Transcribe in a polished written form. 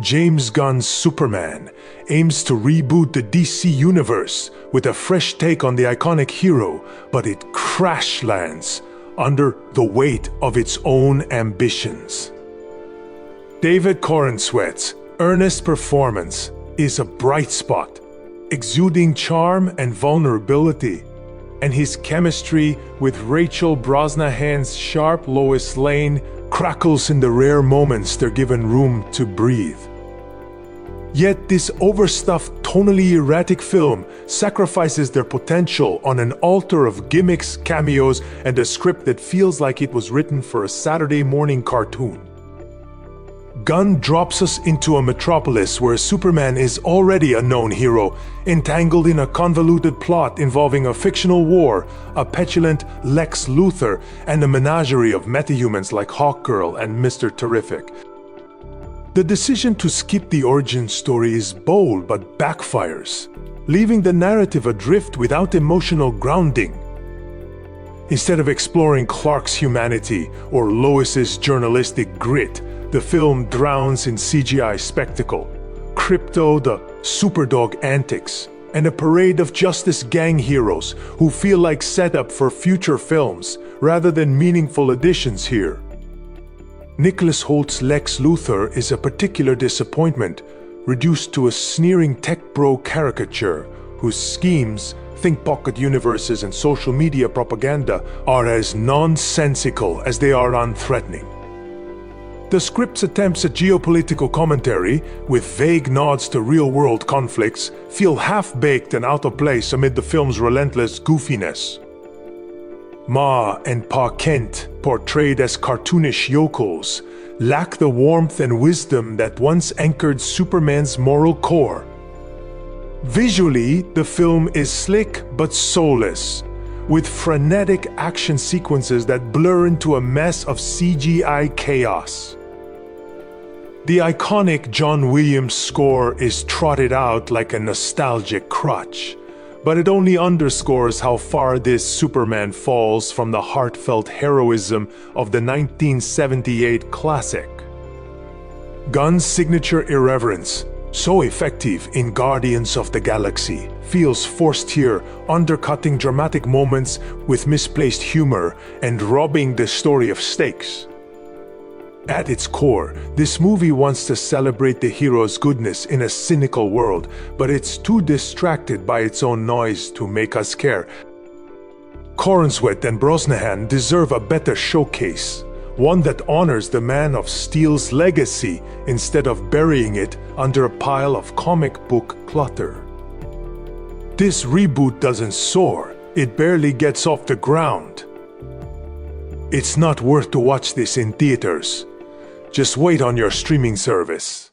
James Gunn's Superman aims to reboot the DC universe with a fresh take on the iconic hero, but it crash lands under the weight of its own ambitions. David Corenswet's earnest performance is a bright spot, exuding charm and vulnerability, and his chemistry with Rachel Brosnahan's sharp Lois Lane crackles in the rare moments they're given room to breathe. Yet this overstuffed, tonally erratic film sacrifices their potential on an altar of gimmicks, cameos, and a script that feels like it was written for a Saturday morning cartoon. Gunn drops us into a metropolis where Superman is already a known hero, entangled in a convoluted plot involving a fictional war, a petulant Lex Luthor, and a menagerie of metahumans like Hawkgirl and Mr. Terrific. The decision to skip the origin story is bold but backfires, leaving the narrative adrift without emotional grounding. Instead of exploring Clark's humanity or Lois's journalistic grit, the film drowns in CGI spectacle, Krypto the Superdog antics, and a parade of Justice Gang heroes who feel like setup for future films rather than meaningful additions here. Nicholas Hoult's Lex Luthor is a particular disappointment, reduced to a sneering tech bro caricature whose schemes, think pocket universes, and social media propaganda are as nonsensical as they are unthreatening. The script's attempts at geopolitical commentary, with vague nods to real-world conflicts, feel half-baked and out of place amid the film's relentless goofiness. Ma and Pa Kent, portrayed as cartoonish yokels, lack the warmth and wisdom that once anchored Superman's moral core. Visually, the film is slick but soulless, with frenetic action sequences that blur into a mess of CGI chaos. The iconic John Williams score is trotted out like a nostalgic crutch, but it only underscores how far this Superman falls from the heartfelt heroism of the 1978 classic. Gunn's signature irreverence, so effective in Guardians of the Galaxy, feels forced here, undercutting dramatic moments with misplaced humor and robbing the story of stakes. At its core, this movie wants to celebrate the hero's goodness in a cynical world, but it's too distracted by its own noise to make us care. Corenswet and Brosnahan deserve a better showcase, one that honors the Man of Steel's legacy instead of burying it under a pile of comic book clutter. This reboot doesn't soar, it barely gets off the ground. It's not worth to watch this in theaters. Just wait on your streaming service.